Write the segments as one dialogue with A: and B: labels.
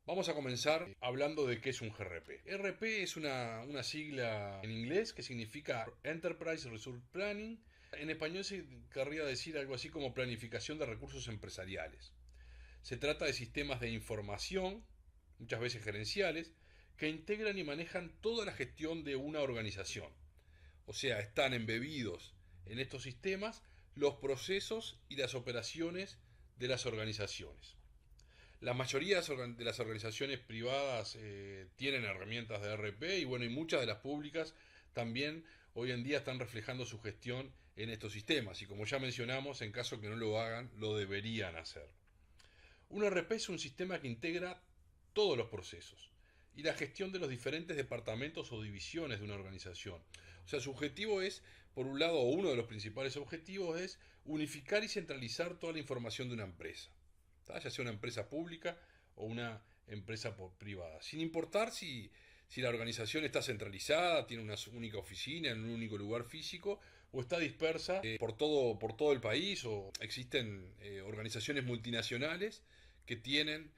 A: Vamos a comenzar hablando de qué es un GRP. RP es una sigla en inglés que significa Enterprise Resource Planning. En español se querría decir algo así como planificación de recursos empresariales. Se trata de sistemas de información, muchas veces gerenciales, que integran y manejan toda la gestión de una organización. O sea, están embebidos en estos sistemas los procesos y las operaciones de las organizaciones. La mayoría de las organizaciones privadas tienen herramientas de RP y bueno, y muchas de las públicas también hoy en día están reflejando su gestión en estos sistemas y como ya mencionamos, en caso que no lo hagan, lo deberían hacer. Un RP es un sistema que integra todos los procesos y la gestión de los diferentes departamentos o divisiones de una organización. O sea, su objetivo es, por un lado, o uno de los principales objetivos es unificar y centralizar toda la información de una empresa, ya sea una empresa pública o una empresa privada, sin importar si la organización está centralizada, tiene una única oficina en un único lugar físico o está dispersa por todo el país o existen organizaciones multinacionales que tienen,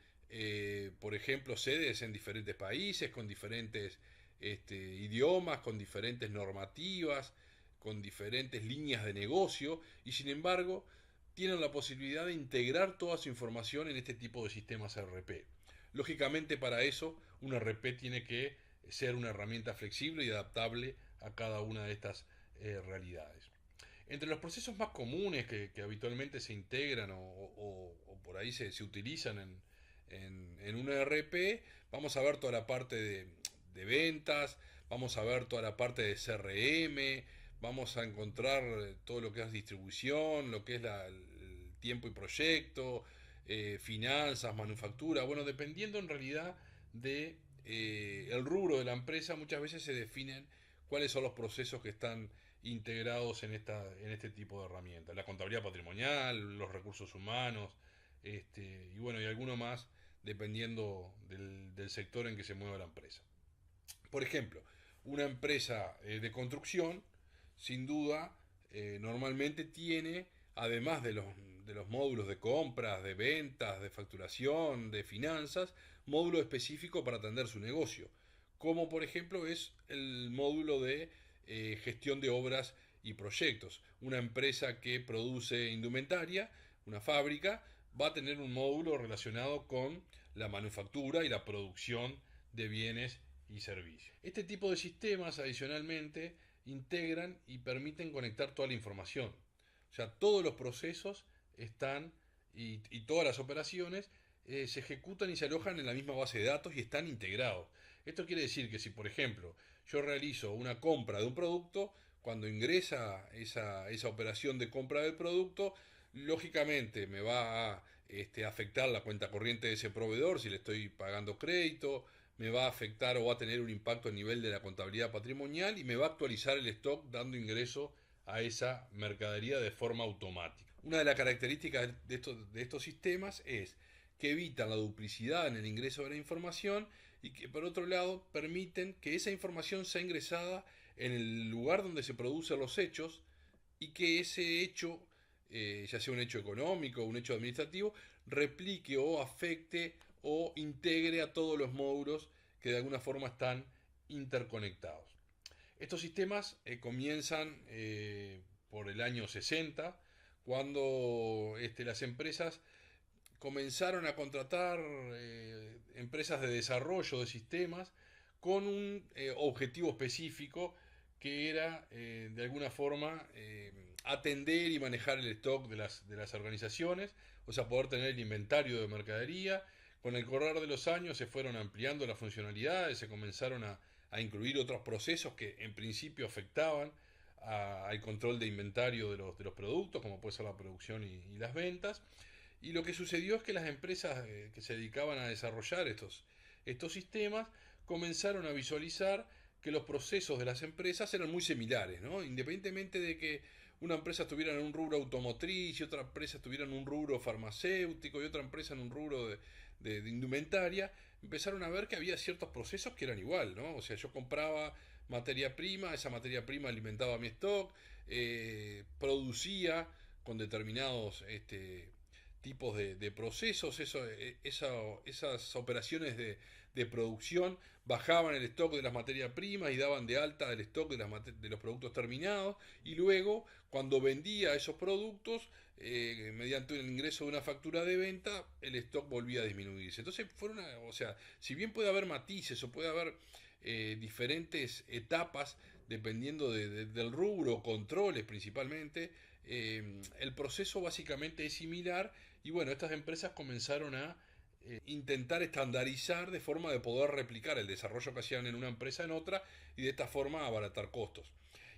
A: por ejemplo, sedes en diferentes países, con diferentes idiomas, con diferentes normativas, con diferentes líneas de negocio y sin embargo tienen la posibilidad de integrar toda su información en este tipo de sistemas RP. Lógicamente para eso un RP tiene que ser una herramienta flexible y adaptable a cada una de estas realidades. Entre los procesos más comunes que habitualmente se integran o por ahí se utilizan en un ERP, vamos a ver toda la parte de ventas, vamos a ver toda la parte de CRM, vamos a encontrar todo lo que es distribución, lo que es el tiempo y proyecto, finanzas, manufactura. Bueno, dependiendo en realidad de el rubro de la empresa, muchas veces se definen cuáles son los procesos que están integrados en este tipo de herramientas. La contabilidad patrimonial, los recursos humanos, y bueno, y alguno más dependiendo del sector en que se mueva la empresa. Por ejemplo, una empresa de construcción, sin duda, normalmente tiene, además de los módulos de compras, de ventas, de facturación, de finanzas, módulo específico para atender su negocio, como por ejemplo es el módulo de gestión de obras y proyectos. Una empresa que produce indumentaria, una fábrica, va a tener un módulo relacionado con la manufactura y la producción de bienes y servicios. Este tipo de sistemas adicionalmente integran y permiten conectar toda la información. O sea, todos los procesos están y todas las operaciones se ejecutan y se alojan en la misma base de datos y están integrados. Esto quiere decir que si, por ejemplo, yo realizo una compra de un producto, cuando ingresa esa operación de compra del producto, lógicamente me va a afectar la cuenta corriente de ese proveedor si le estoy pagando crédito, me va a afectar o va a tener un impacto a nivel de la contabilidad patrimonial y me va a actualizar el stock dando ingreso a esa mercadería de forma automática. Una de las características de estos sistemas es que evitan la duplicidad en el ingreso de la información y que por otro lado permiten que esa información sea ingresada en el lugar donde se producen los hechos y que ese hecho, ya sea un hecho económico o un hecho administrativo, replique o afecte o integre a todos los módulos que de alguna forma están interconectados. Estos sistemas comienzan por el año 60, cuando las empresas comenzaron a contratar empresas de desarrollo de sistemas con un objetivo específico que era de alguna forma atender y manejar el stock de las organizaciones, o sea, poder tener el inventario de mercadería. Con el correr de los años se fueron ampliando las funcionalidades, se comenzaron a incluir otros procesos que en principio afectaban al control de inventario de los productos, como puede ser la producción y las ventas. Y lo que sucedió es que las empresas que se dedicaban a desarrollar estos sistemas comenzaron a visualizar que los procesos de las empresas eran muy similares, ¿no? Independientemente de que una empresa estuviera en un rubro automotriz y otra empresa estuviera en un rubro farmacéutico y otra empresa en un rubro de indumentaria, empezaron a ver que había ciertos procesos que eran igual, ¿no? O sea, yo compraba materia prima, esa materia prima alimentaba mi stock, producía con determinados tipos de procesos, esas operaciones de producción bajaban el stock de las materias primas y daban de alta el stock de los productos terminados, y luego cuando vendía esos productos, mediante el ingreso de una factura de venta, el stock volvía a disminuirse. Entonces, o sea, si bien puede haber matices o puede haber diferentes etapas dependiendo del rubro, controles principalmente, el proceso básicamente es similar, y bueno, estas empresas comenzaron a intentar estandarizar de forma de poder replicar el desarrollo que hacían en una empresa en otra, y de esta forma abaratar costos.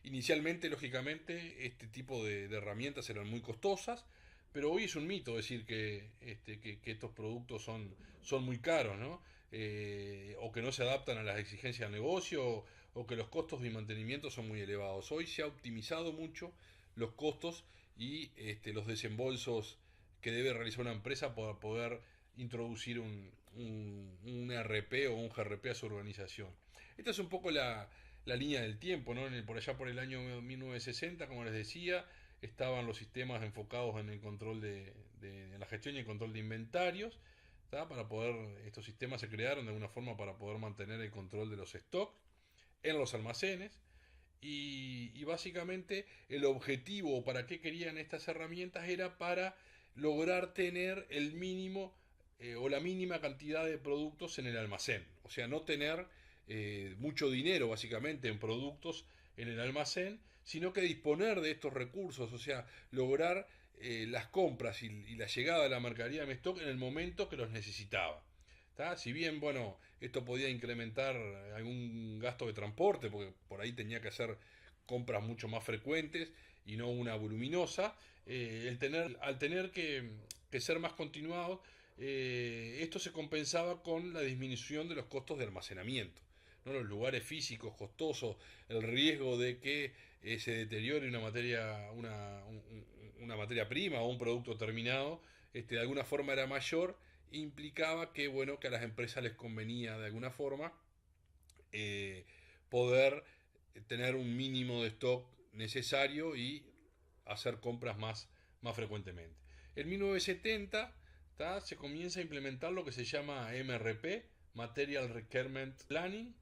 A: Inicialmente, lógicamente, este tipo de herramientas eran muy costosas, pero hoy es un mito decir que estos productos son muy caros, ¿no? O que no se adaptan a las exigencias del negocio, o que los costos de mantenimiento son muy elevados. Hoy se ha optimizado mucho los costos y los desembolsos que debe realizar una empresa para poder introducir un ERP o un GRP a su organización. Esta es un poco la línea del tiempo, ¿no? Por allá por el año 1960, como les decía, estaban los sistemas enfocados en el control de la gestión y el control de inventarios. ¿Tá? Estos sistemas se crearon de alguna forma para poder mantener el control de los stocks en los almacenes. Y básicamente el objetivo o para qué querían estas herramientas era para lograr tener el mínimo o la mínima cantidad de productos en el almacén. O sea, no tener mucho dinero básicamente en productos en el almacén, sino que disponer de estos recursos, o sea, lograr las compras y la llegada de la mercadería de stock en el momento que los necesitaba. ¿Tá? Si bien, bueno, esto podía incrementar algún gasto de transporte, porque por ahí tenía que hacer compras mucho más frecuentes y no una voluminosa, al tener que ser más continuado, esto se compensaba con la disminución de los costos de almacenamiento. ¿No? Los lugares físicos costosos, el riesgo de que se deteriore una materia prima o un producto terminado, de alguna forma era mayor, implicaba que, bueno, que a las empresas les convenía de alguna forma eh, poder tener un mínimo de stock necesario y hacer compras más frecuentemente. En 1970 se comienza a implementar lo que se llama MRP, Material Requirement Planning.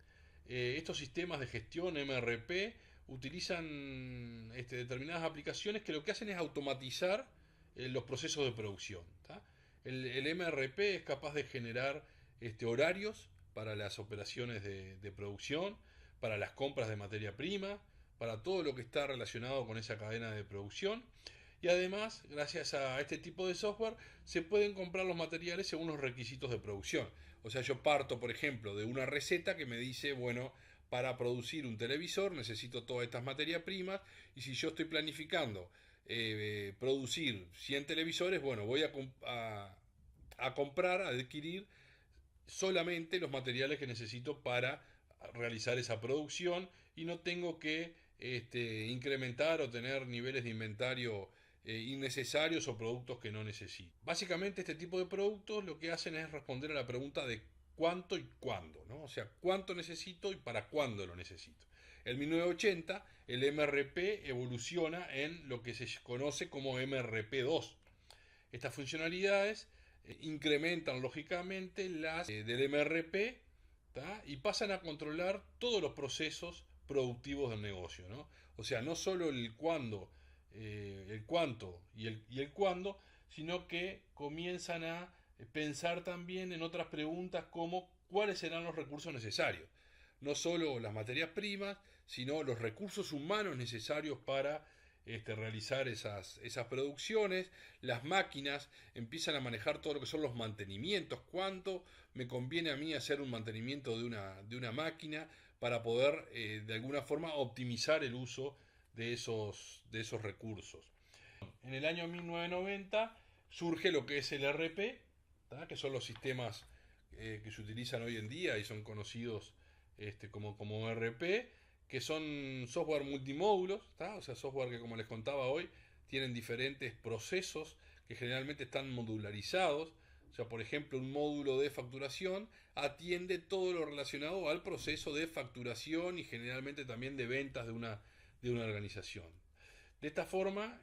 A: Estos sistemas de gestión MRP utilizan determinadas aplicaciones que lo que hacen es automatizar los procesos de producción. ¿Tá? El MRP es capaz de generar horarios para las operaciones de producción, para las compras de materia prima, para todo lo que está relacionado con esa cadena de producción. Y además, gracias a este tipo de software, se pueden comprar los materiales según los requisitos de producción. O sea, yo parto, por ejemplo, de una receta que me dice, bueno, para producir un televisor necesito todas estas materias primas, y si yo estoy planificando producir 100 televisores, bueno, voy a comprar, a adquirir solamente los materiales que necesito para realizar esa producción, y no tengo que incrementar o tener niveles de inventario innecesarios o productos que no necesito. Básicamente este tipo de productos lo que hacen es responder a la pregunta de cuánto y cuándo, ¿no? O sea, cuánto necesito y para cuándo lo necesito. En 1980 el MRP evoluciona en lo que se conoce como MRP2. Estas funcionalidades incrementan lógicamente las del MRP, ¿tá? Y pasan a controlar todos los procesos productivos del negocio, ¿no? O sea, no solo el cuándo, el cuánto y el cuándo, sino que comienzan a pensar también en otras preguntas como cuáles serán los recursos necesarios. No solo las materias primas, sino los recursos humanos necesarios para realizar esas producciones. Las máquinas empiezan a manejar todo lo que son los mantenimientos. ¿Cuánto me conviene a mí hacer un mantenimiento de una máquina para poder de alguna forma optimizar el uso de esos recursos? En el año 1990 surge lo que es el RP, ¿tá? Que son los sistemas que se utilizan hoy en día y son conocidos como RP, que son software multimódulos, ¿tá? O sea, software que, como les contaba hoy, tienen diferentes procesos que generalmente están modularizados. O sea, por ejemplo, un módulo de facturación atiende todo lo relacionado al proceso de facturación y generalmente también de ventas de una organización. De esta forma,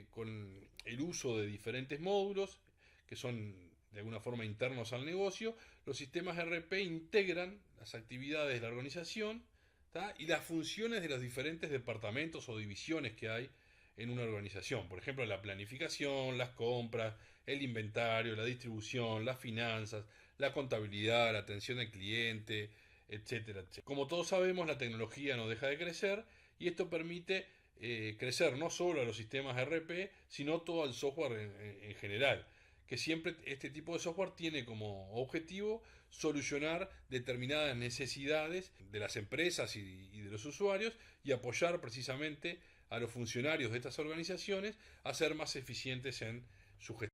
A: con el uso de diferentes módulos, que son de alguna forma internos al negocio. Los sistemas ERP integran las actividades de la organización, ¿tá? Y las funciones de los diferentes departamentos o divisiones que hay en una organización. Por ejemplo, la planificación, las compras, el inventario, la distribución, las finanzas, la contabilidad, la atención al cliente, etcétera, etcétera. Como todos sabemos, la tecnología no deja de crecer y esto permite crecer no solo a los sistemas ERP, sino todo el software en general, que siempre este tipo de software tiene como objetivo solucionar determinadas necesidades de las empresas y de los usuarios y apoyar precisamente a los funcionarios de estas organizaciones a ser más eficientes en su gestión.